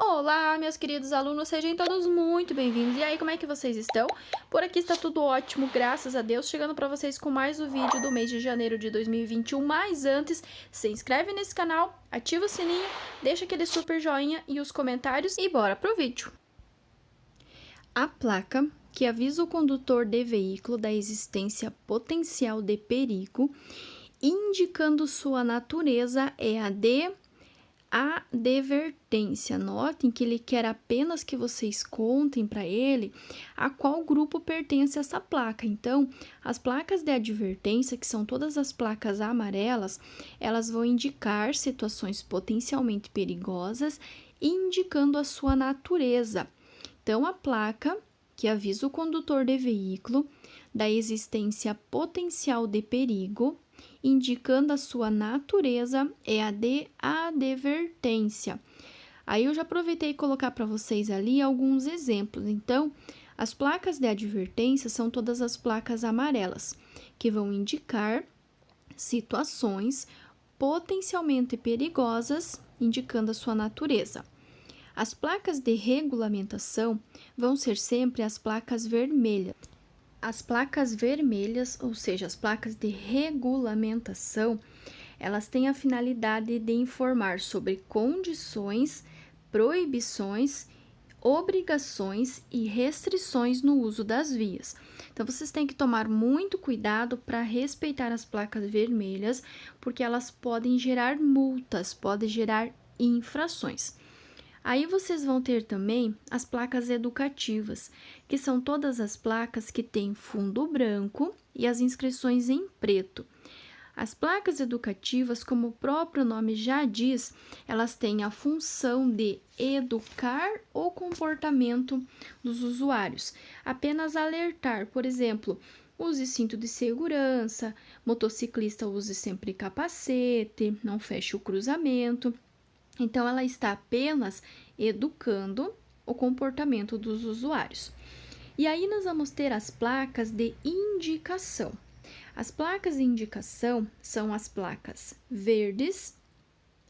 Olá, meus queridos alunos, sejam todos muito bem-vindos. E aí, como é que vocês estão? Por aqui está tudo ótimo, graças a Deus. Chegando para vocês com mais um vídeo do mês de janeiro de 2021. Mas antes, se inscreve nesse canal, ativa o sininho, deixa aquele super joinha e os comentários e bora pro vídeo. A placa que avisa o condutor de veículo da existência potencial de perigo, indicando sua natureza, é a advertência. Notem que ele quer apenas que vocês contem para ele a qual grupo pertence essa placa. Então, as placas de advertência, que são todas as placas amarelas, elas vão indicar situações potencialmente perigosas, indicando a sua natureza. Então, a placa que avisa o condutor de veículo da existência potencial de perigo, indicando a sua natureza, é a de advertência. Aí eu já aproveitei colocar para vocês ali alguns exemplos. Então, as placas de advertência são todas as placas amarelas, que vão indicar situações potencialmente perigosas, indicando a sua natureza. As placas de regulamentação vão ser sempre as placas vermelhas. As placas vermelhas, ou seja, as placas de regulamentação, elas têm a finalidade de informar sobre condições, proibições, obrigações e restrições no uso das vias. Então, vocês têm que tomar muito cuidado para respeitar as placas vermelhas, porque elas podem gerar multas, podem gerar infrações. Aí vocês vão ter também as placas educativas, que são todas as placas que têm fundo branco e as inscrições em preto. As placas educativas, como o próprio nome já diz, elas têm a função de educar o comportamento dos usuários, apenas alertar, por exemplo, use cinto de segurança, motociclista use sempre capacete, não feche o cruzamento. Então, ela está apenas educando o comportamento dos usuários. E aí, nós vamos ter as placas de indicação. As placas de indicação são as placas verdes,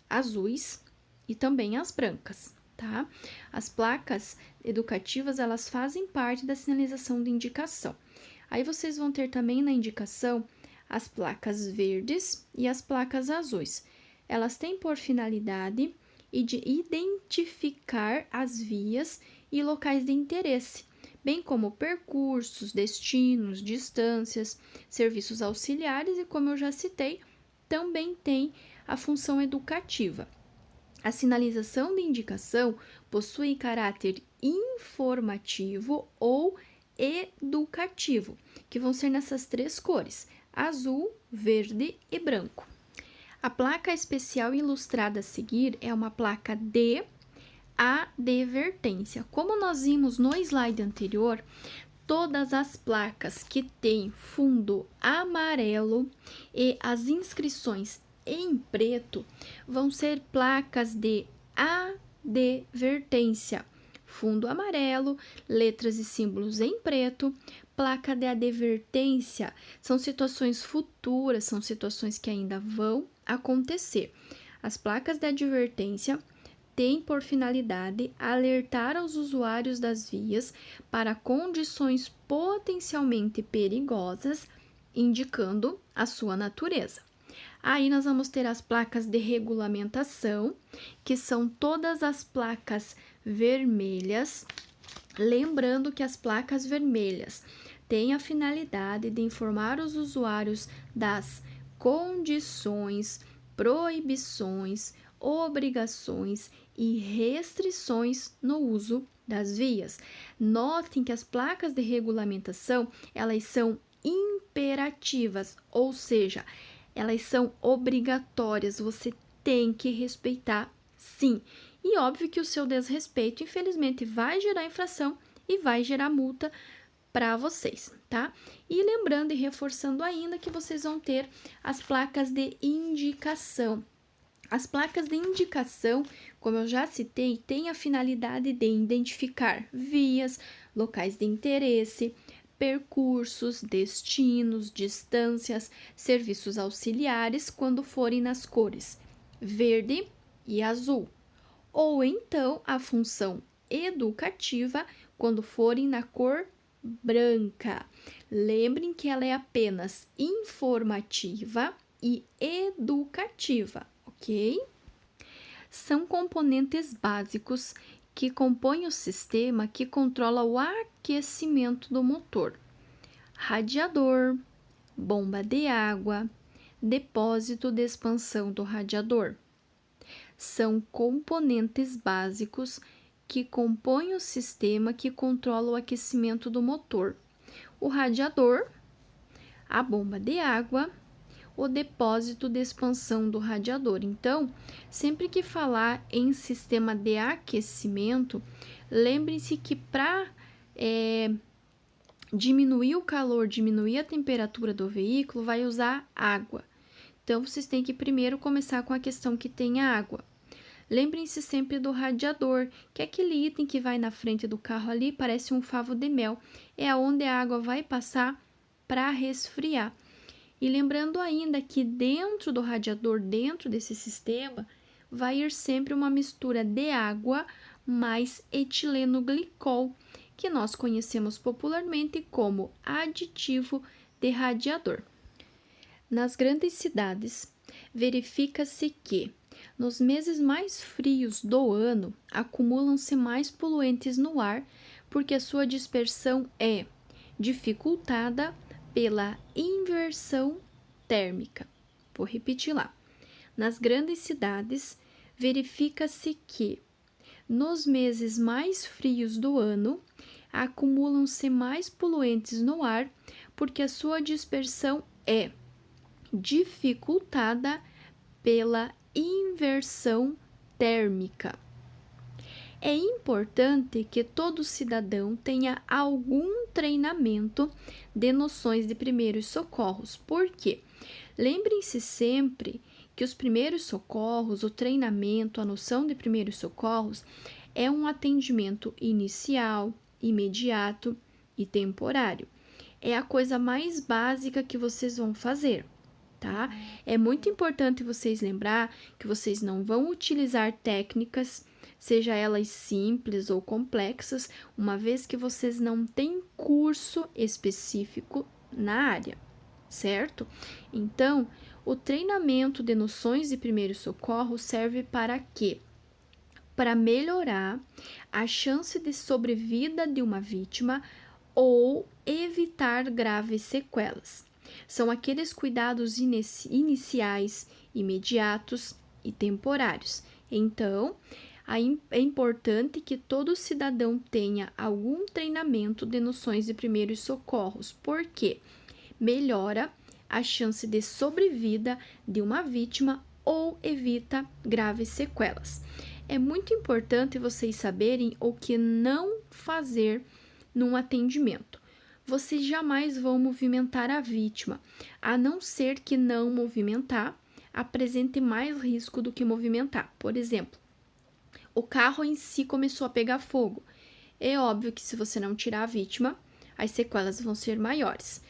azuis e também as brancas, tá? As placas educativas, elas fazem parte da sinalização de indicação. Aí, vocês vão ter também na indicação as placas verdes e as placas azuis. Elas têm por finalidade de identificar as vias e locais de interesse, bem como percursos, destinos, distâncias, serviços auxiliares e, como eu já citei, também tem a função educativa. A sinalização de indicação possui caráter informativo ou educativo, que vão ser nessas três cores: azul, verde e branco. A placa especial ilustrada a seguir é uma placa de advertência. Como nós vimos no slide anterior, todas as placas que têm fundo amarelo e as inscrições em preto vão ser placas de advertência. Fundo amarelo, letras e símbolos em preto. Placa de advertência são situações futuras, são situações que ainda vão acontecer. As placas de advertência têm por finalidade alertar aos usuários das vias para condições potencialmente perigosas, indicando a sua natureza. Aí nós vamos ter as placas de regulamentação, que são todas as placas vermelhas. Lembrando que as placas vermelhas têm a finalidade de informar os usuários das condições, proibições, obrigações e restrições no uso das vias. Notem que as placas de regulamentação, elas são imperativas, ou seja, elas são obrigatórias, você tem que respeitar sim. E óbvio que o seu desrespeito, infelizmente, vai gerar infração e vai gerar multa para vocês, tá? E lembrando e reforçando ainda que vocês vão ter as placas de indicação. As placas de indicação, como eu já citei, têm a finalidade de identificar vias, locais de interesse, percursos, destinos, distâncias, serviços auxiliares quando forem nas cores verde e azul, ou então a função educativa quando forem na cor branca. Lembrem que ela é apenas informativa e educativa, ok? São componentes básicos que compõem o sistema que controla o aquecimento do motor: radiador, bomba de água, depósito de expansão do radiador. São componentes básicos que compõem o sistema que controla o aquecimento do motor: o radiador, a bomba de água, o depósito de expansão do radiador. Então, sempre que falar em sistema de aquecimento, lembre-se que para diminuir o calor, diminuir a temperatura do veículo, vai usar água. Então, vocês têm que primeiro começar com a questão que tem água. Lembrem-se sempre do radiador, que é aquele item que vai na frente do carro ali, parece um favo de mel. É onde a água vai passar para resfriar. E lembrando ainda que dentro do radiador, dentro desse sistema, vai ir sempre uma mistura de água mais etileno glicol, que nós conhecemos popularmente como aditivo de radiador. Nas grandes cidades, verifica-se que nos meses mais frios do ano acumulam-se mais poluentes no ar, porque a sua dispersão é dificultada pela inversão térmica. Vou repetir lá. Nas grandes cidades, verifica-se que nos meses mais frios do ano acumulam-se mais poluentes no ar, porque a sua dispersão é dificultada pela inversão térmica. É importante que todo cidadão tenha algum treinamento de noções de primeiros socorros. Por quê? Lembrem-se sempre que os primeiros socorros, o treinamento, a noção de primeiros socorros é um atendimento inicial, imediato e temporário. É a coisa mais básica que vocês vão fazer, tá? É muito importante vocês lembrar que vocês não vão utilizar técnicas, seja elas simples ou complexas, uma vez que vocês não têm curso específico na área, certo? Então, o treinamento de noções de primeiro socorro serve para quê? Para melhorar a chance de sobrevida de uma vítima ou evitar graves sequelas. São aqueles cuidados iniciais, imediatos e temporários. Então, é importante que todo cidadão tenha algum treinamento de noções de primeiros socorros, porque melhora a chance de sobrevida de uma vítima ou evita graves sequelas. É muito importante vocês saberem o que não fazer num atendimento. Vocês jamais vão movimentar a vítima, a não ser que não movimentar apresente mais risco do que movimentar. Por exemplo, o carro em si começou a pegar fogo. É óbvio que se você não tirar a vítima, as sequelas vão ser maiores.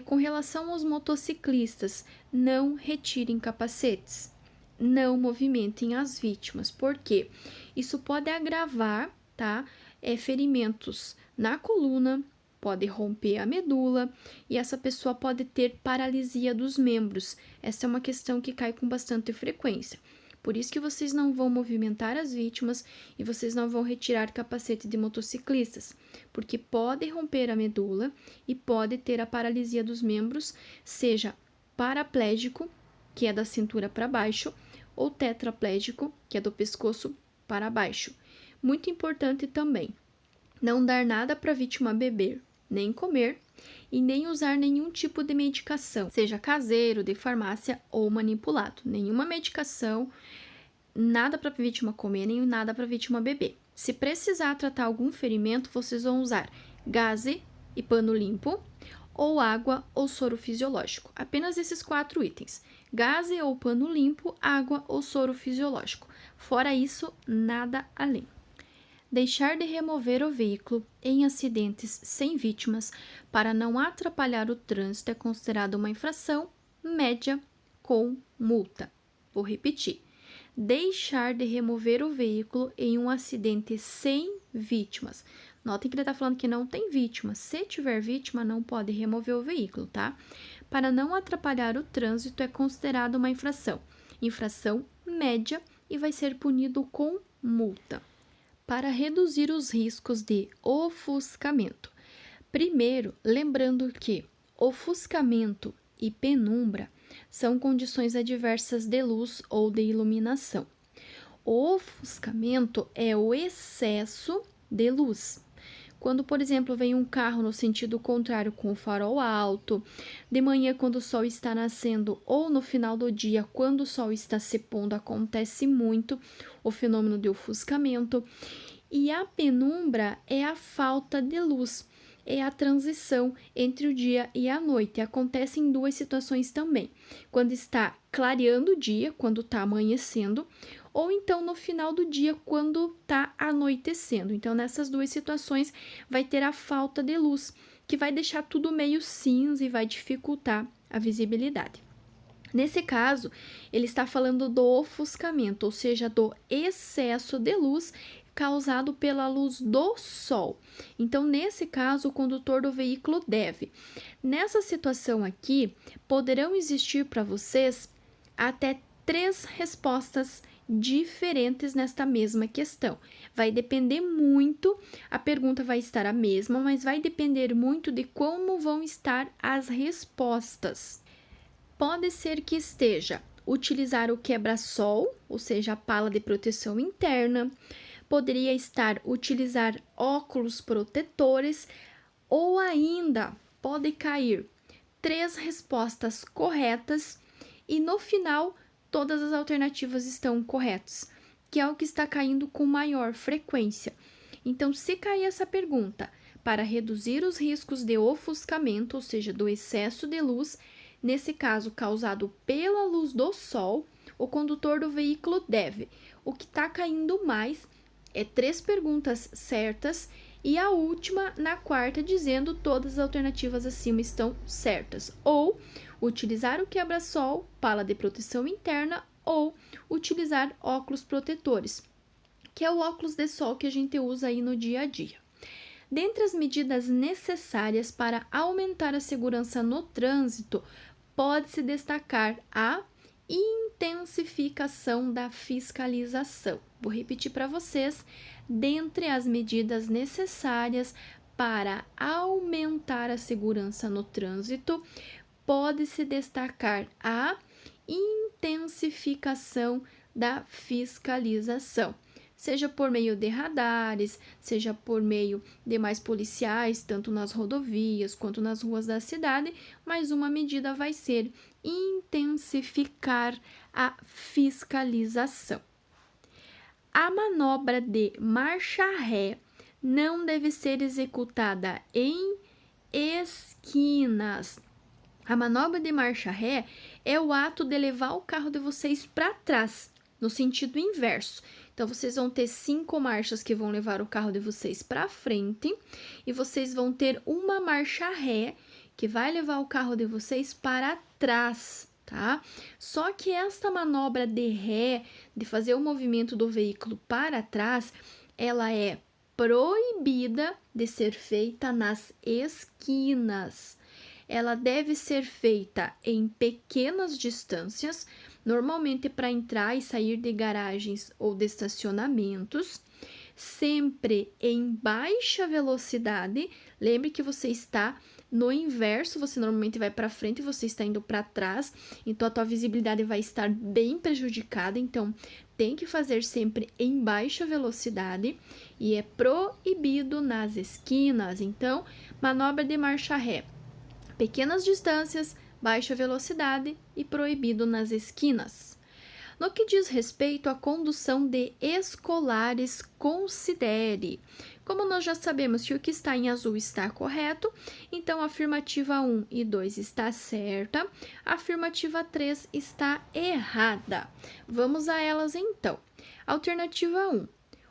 Com relação aos motociclistas, não retirem capacetes, não movimentem as vítimas, porque isso pode agravar, tá? Ferimentos na coluna, pode romper a medula e essa pessoa pode ter paralisia dos membros. Essa é uma questão que cai com bastante frequência. Por isso que vocês não vão movimentar as vítimas e vocês não vão retirar capacete de motociclistas, porque pode romper a medula e pode ter a paralisia dos membros, seja paraplégico, que é da cintura para baixo, ou tetraplégico, que é do pescoço para baixo. Muito importante também, não dar nada para a vítima beber, nem comer, e nem usar nenhum tipo de medicação, seja caseiro, de farmácia ou manipulado. Nenhuma medicação, nada para a vítima comer, nem nada para a vítima beber. Se precisar tratar algum ferimento, vocês vão usar gaze e pano limpo, ou água ou soro fisiológico. Apenas esses 4 itens: gaze ou pano limpo, água ou soro fisiológico. Fora isso, nada além. Deixar de remover o veículo em acidentes sem vítimas para não atrapalhar o trânsito é considerado uma infração média com multa. Vou repetir. deixar de remover o veículo em um acidente sem vítimas. Notem que ele está falando que não tem vítima. Se tiver vítima, não pode remover o veículo, tá? Para não atrapalhar o trânsito, é considerado uma infração. Infração média e vai ser punido com multa. Para reduzir os riscos de ofuscamento. Primeiro, lembrando que ofuscamento e penumbra são condições adversas de luz ou de iluminação. O ofuscamento é o excesso de luz. Quando, por exemplo, vem um carro no sentido contrário com o farol alto, de manhã quando o sol está nascendo ou no final do dia quando o sol está se pondo, acontece muito o fenômeno de ofuscamento. E a penumbra é a falta de luz, é a transição entre o dia e a noite. Acontece em duas situações também. Quando está clareando o dia, quando está amanhecendo, ou então no final do dia, quando está anoitecendo. Então, nessas duas situações, vai ter a falta de luz, que vai deixar tudo meio cinza e vai dificultar a visibilidade. Nesse caso, ele está falando do ofuscamento, ou seja, do excesso de luz causado pela luz do sol. Então, nesse caso, o condutor do veículo deve. Nessa situação aqui, poderão existir para vocês até 3 respostas diferentes nesta mesma questão. Vai depender muito, a pergunta vai estar a mesma, mas vai depender muito de como vão estar as respostas. Pode ser que esteja utilizar o quebra-sol, ou seja, a pala de proteção interna, poderia estar utilizar óculos protetores, ou ainda pode cair 3 respostas corretas e no final todas as alternativas estão corretas, que é o que está caindo com maior frequência. Então, se cair essa pergunta, para reduzir os riscos de ofuscamento, ou seja, do excesso de luz, nesse caso causado pela luz do sol, o condutor do veículo deve. O que está caindo mais é 3 perguntas certas e a última na quarta dizendo todas as alternativas acima estão certas. Ou utilizar o quebra-sol, pala de proteção interna ou utilizar óculos protetores, que é o óculos de sol que a gente usa aí no dia a dia. Dentre as medidas necessárias para aumentar a segurança no trânsito, pode-se destacar a intensificação da fiscalização. Vou repetir para vocês, dentre as medidas necessárias para aumentar a segurança no trânsito, pode-se destacar a intensificação da fiscalização, seja por meio de radares, seja por meio de mais policiais, tanto nas rodovias quanto nas ruas da cidade, mas uma medida vai ser intensificar a fiscalização. A manobra de marcha ré não deve ser executada em esquinas. A manobra de marcha ré é o ato de levar o carro de vocês para trás, no sentido inverso. Então, vocês vão ter 5 marchas que vão levar o carro de vocês para frente e vocês vão ter uma marcha ré que vai levar o carro de vocês para trás, tá? Só que esta manobra de ré, de fazer o movimento do veículo para trás, ela é proibida de ser feita nas esquinas. Ela deve ser feita em pequenas distâncias, normalmente para entrar e sair de garagens ou de estacionamentos, sempre em baixa velocidade. Lembre que você está no inverso, você normalmente vai para frente e você está indo para trás, então a tua visibilidade vai estar bem prejudicada, então tem que fazer sempre em baixa velocidade e é proibido nas esquinas. Então, manobra de marcha ré, pequenas distâncias, baixa velocidade e proibido nas esquinas. No que diz respeito à condução de escolares, considere. Como nós já sabemos que o que está em azul está correto, então a afirmativa 1 e 2 está certa, a afirmativa 3 está errada. Vamos a elas então. Alternativa 1.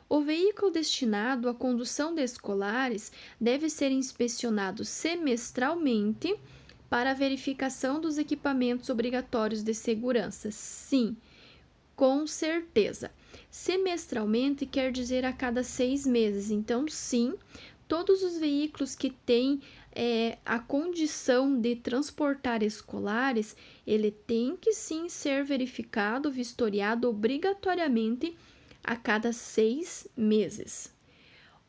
O veículo destinado à condução de escolares deve ser inspecionado semestralmente para a verificação dos equipamentos obrigatórios de segurança. Sim, Com certeza. Semestralmente quer dizer a cada 6 meses. Então, sim, todos os veículos que têm a condição de transportar escolares, ele tem que sim ser verificado, vistoriado obrigatoriamente a cada 6 meses.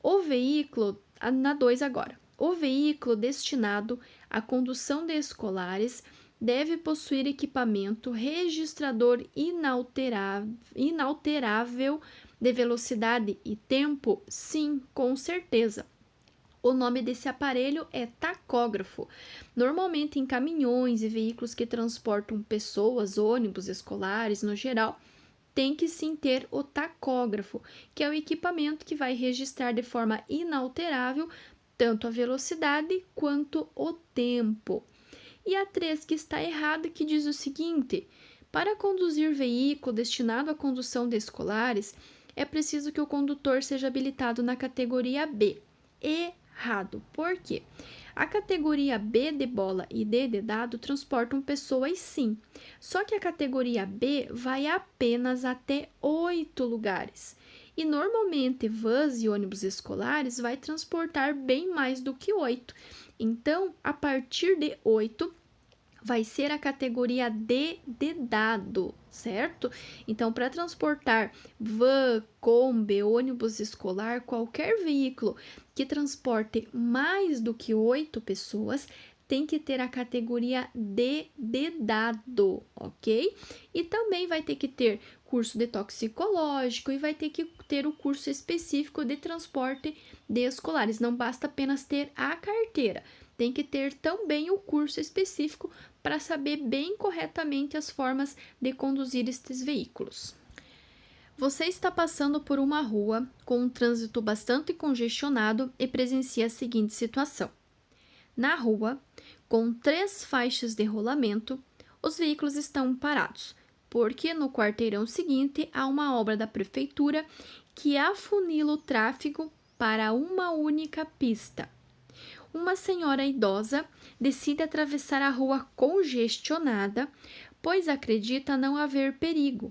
O veículo, na 2 agora, o veículo destinado à condução de escolares deve possuir equipamento registrador inalterável de velocidade e tempo? Sim, com certeza. O nome desse aparelho é tacógrafo. Normalmente em caminhões e veículos que transportam pessoas, ônibus escolares no geral, tem que sim ter o tacógrafo, que é o equipamento que vai registrar de forma inalterável tanto a velocidade quanto o tempo. E a 3 que está errada, que diz o seguinte: para conduzir veículo destinado à condução de escolares, é preciso que o condutor seja habilitado na categoria B. Errado. Por quê? A categoria B de bola e D de dado transportam pessoas sim, só que a categoria B vai apenas até 8 lugares. E normalmente vans e ônibus escolares vai transportar bem mais do que 8. Então, a partir de 8, vai ser a categoria D de dado, certo? Então, para transportar van, Kombi, ônibus escolar, qualquer veículo que transporte mais do que 8 pessoas, tem que ter a categoria D de dado, ok? E também vai ter que ter curso de toxicológico e vai ter que ter o curso específico de transporte de escolares. Não basta apenas ter a carteira, tem que ter também o curso específico para saber bem corretamente as formas de conduzir estes veículos. Você está passando por uma rua com um trânsito bastante congestionado e presencia a seguinte situação. Na rua, com 3 faixas de rolamento, os veículos estão parados, porque no quarteirão seguinte há uma obra da prefeitura que afunila o tráfego para uma única pista. Uma senhora idosa decide atravessar a rua congestionada, pois acredita não haver perigo.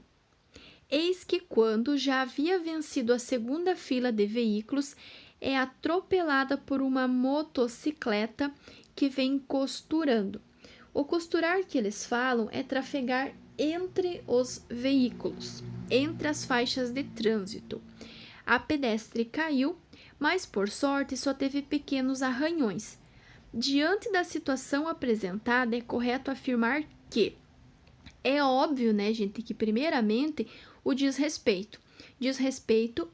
Eis que, quando já havia vencido a segunda fila de veículos, é atropelada por uma motocicleta que vem costurando. O costurar que eles falam é trafegar entre os veículos, entre as faixas de trânsito. A pedestre caiu, mas por sorte só teve pequenos arranhões. Diante da situação apresentada, é correto afirmar que é óbvio, né, gente, que primeiramente o desrespeito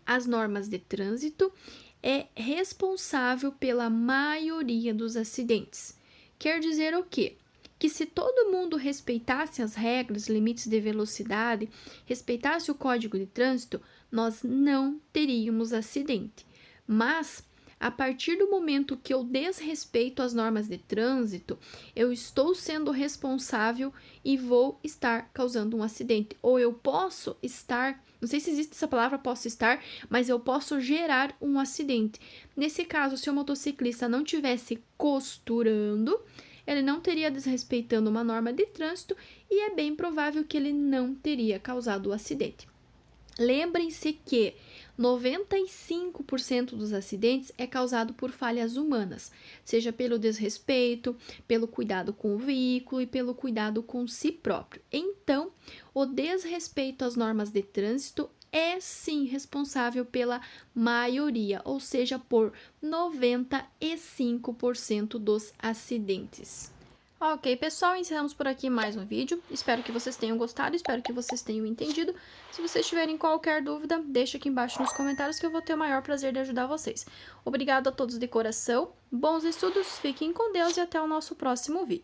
às normas de trânsito é responsável pela maioria dos acidentes. Quer dizer o quê? Que se todo mundo respeitasse as regras, limites de velocidade, respeitasse o código de trânsito, nós não teríamos acidente. Mas, a partir do momento que eu desrespeito as normas de trânsito, eu estou sendo responsável e vou estar causando um acidente. Ou eu posso estar, não sei se existe essa palavra, posso estar, mas eu posso gerar um acidente. Nesse caso, se o motociclista não estivesse costurando, ele não teria desrespeitando uma norma de trânsito e é bem provável que ele não teria causado o acidente. Lembrem-se que 95% dos acidentes é causado por falhas humanas, seja pelo desrespeito, pelo cuidado com o veículo e pelo cuidado com si próprio. Então, o desrespeito às normas de trânsito é sim responsável pela maioria, ou seja, por 95% dos acidentes. Ok, pessoal, encerramos por aqui mais um vídeo. Espero que vocês tenham gostado, espero que vocês tenham entendido. Se vocês tiverem qualquer dúvida, deixa aqui embaixo nos comentários que eu vou ter o maior prazer de ajudar vocês. Obrigado a todos de coração, bons estudos, fiquem com Deus e até o nosso próximo vídeo.